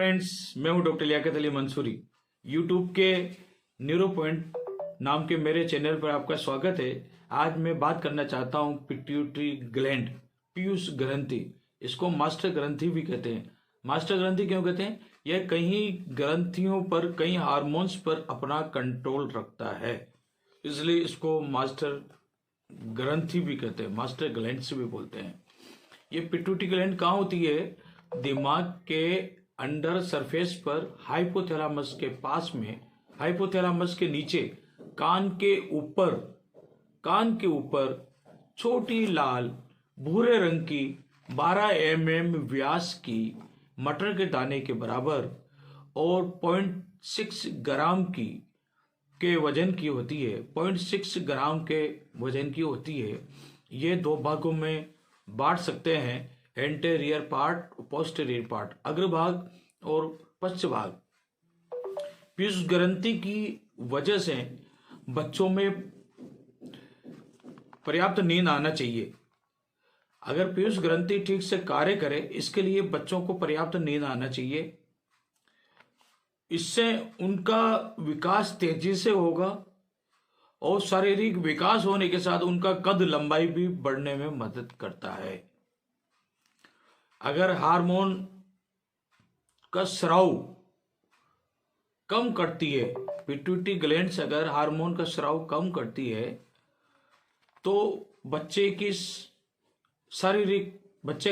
Friends, मैं हूं doctor Liaquat Ali Mansuri. YouTube के न्यूरो पॉइंट नाम के मेरे चैनल पर आपका स्वागत है। आज मैं बात करना चाहता हूं पिट्यूटरी ग्लैंड, पीयूष ग्रंथि। इसको मास्टर ग्रंथि भी कहते हैं। मास्टर ग्रंथि क्यों कहते हैं? यह कई ग्रंथियों पर, कई हार्मोन्स पर अपना कंट्रोल रखता है, इसलिए इसको मास्टर ग्रंथि भी कहते हैं, मास्टर ग्लैंड से भी बोलते हैं। ये पिट्यूटरी ग्लैंड कहाँ होती है? दिमाग के अंडर सरफेस पर, हाइपोथैलेमस के पास में, हाइपोथैलेमस के नीचे, कान के ऊपर छोटी लाल भूरे रंग की 12 mm व्यास की मटर के दाने के बराबर और 0.6 ग्राम के वजन की होती है। 0.6 ग्राम के वजन की होती है। ये दो भागों में बांट सकते हैं, एंटेरियर पार्ट, पोस्टेरियर पार्ट, अग्रभाग और पश्च भाग। पीयूष ग्रंथि की वजह से बच्चों में पर्याप्त नींद आना चाहिए। अगर पीयूष ग्रंथि ठीक से कार्य करे, इसके लिए बच्चों को पर्याप्त नींद आना चाहिए। इससे उनका विकास तेजी से होगा और शारीरिक विकास होने के साथ उनका कद लंबाई भी बढ़ने में मदद करता है। अगर हार्मोन का स्राव कम करती है, पिट्यूटरी ग्लैंड्स अगर हार्मोन का स्राव कम करती है, तो बच्चे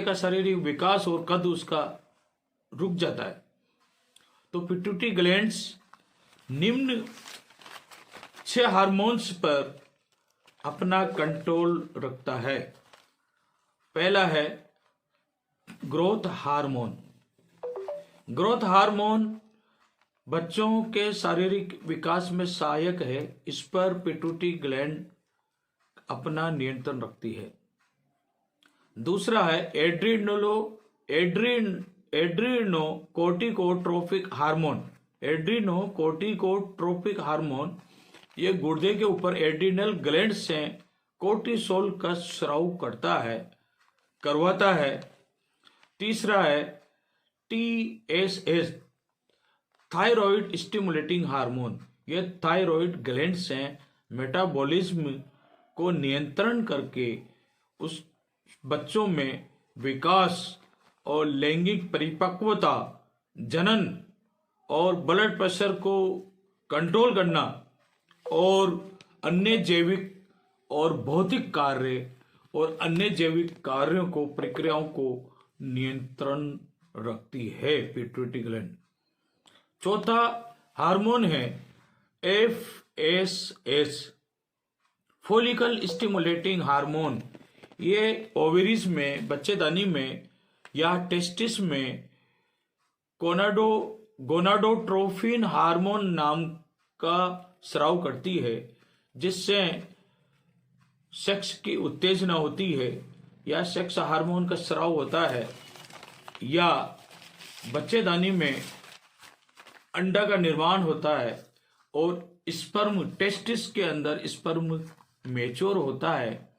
का शारीरिक विकास और कद उसका रुक जाता है। तो पिट्यूटरी ग्लैंड्स निम्न 6 हार्मोन्स पर अपना कंट्रोल रखता है। पहला है ग्रोथ हार्मोन। ग्रोथ हार्मोन बच्चों के शारीरिक विकास में सहायक है। इस पर पिट्यूटरी ग्लैंड अपना नियंत्रण रखती है। दूसरा है एड्रीनोकोर्टिकोट्रोपिक हार्मोन। एड्रीनोकोर्टिकोट्रोपिक हार्मोन ये गुर्दे के ऊपर एड्रीनल ग्लैंड से कोर्टिसोल का स्राव करवाता है। तीसरा है TSH, थायराइड स्टिमुलेटिंग हार्मोन। यह थायराइड ग्लैंड से मेटाबॉलिज्म को नियंत्रण करके उस बच्चों में विकास और लैंगिक परिपक्वता, जनन और ब्लड प्रेशर को कंट्रोल करना और अन्य जैविक और भौतिक कार्य और अन्य जैविक कार्यों को, प्रक्रियाओं को नियंत्रण रखती है पिट्यूटरी ग्लैंड। चौथा हार्मोन है FSH, फोलिकल स्टिमुलेटिंग हार्मोन। ये ओवरीज में, बच्चेदानी में या टेस्टिस में गोनाडोट्रोफिन हार्मोन नाम का स्राव करती है, जिससे सेक्स की उत्तेजना होती है या सेक्स हार्मोन का स्राव होता है, या बच्चेदानी में अंडा का निर्माण होता है और स्पर्म, टेस्टिस के अंदर स्पर्म मैच्योर होता है।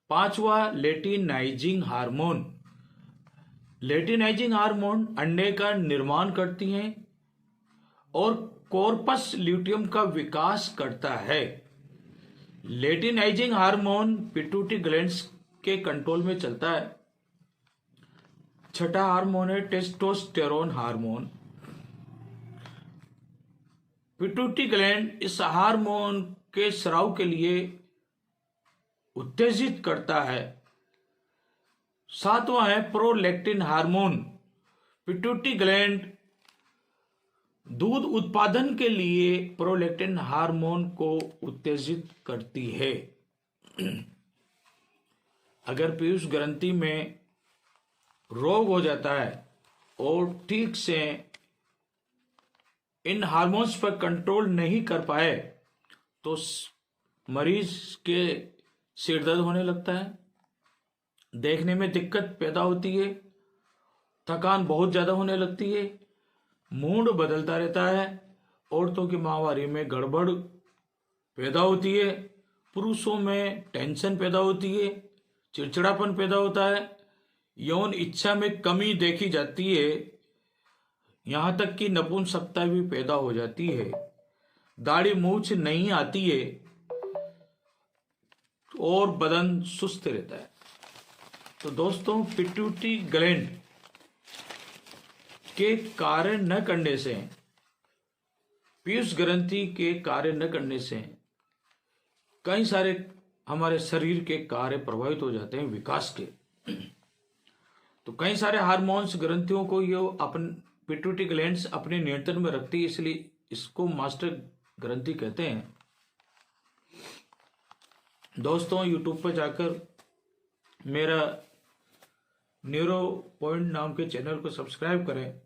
पांचवा लेटिनाइजिंग हार्मोन। लेटिनाइजिंग हार्मोन अंडे का निर्माण करती हैं और कॉर्पस ल्यूटियम का विकास करता है। लेटिनाइजिंग हार्मोन पिट्यूटरी ग्लैंड्स के कंट्रोल में चलता है। छठा हार्मोन है टेस्टोस्टेरोन हार्मोन। पिट्यूटरी ग्लैंड इस हार्मोन के स्राव के लिए उत्तेजित करता है। सातवां है प्रोलैक्टिन हार्मोन। पिट्यूटरी ग्लैंड दूध उत्पादन के लिए प्रोलैक्टिन हार्मोन को उत्तेजित करती है। अगर पीयूष ग्रंथि में रोग हो जाता है और ठीक से इन हार्मोन्स पर कंट्रोल नहीं कर पाए, तो मरीज के सिर दर्द होने लगता है, देखने में दिक्कत पैदा होती है, थकान बहुत ज्यादा होने लगती है, मूड बदलता रहता है, औरतों की माहवारी में गड़बड़ पैदा होती है, पुरुषों में टेंशन पैदा होती है, चिड़चिड़ापन पैदा होता है, यौन इच्छा में कमी देखी जाती है, यहाँ तक कि नपुंसकता भी पैदा हो जाती है, दाढ़ी मूछ नहीं आती है और बदन सुस्त रहता है। तो दोस्तों, पिट्यूटरी ग्लैंड के कार्य न करने से, पीयूष ग्रंथि के कार्य न करने से कई सारे हमारे शरीर के कार्य प्रभावित हो जाते हैं विकास के। तो कई सारे हार्मोन्स ग्रंथियों को ये अपन पिट्यूटरी ग्लैंड्स अपने नियंत्रण में रखती है, इसलिए इसको मास्टर ग्रंथि कहते हैं। दोस्तों, यूट्यूब पर जाकर मेरा न्यूरो पॉइंट नाम के चैनल को सब्सक्राइब करें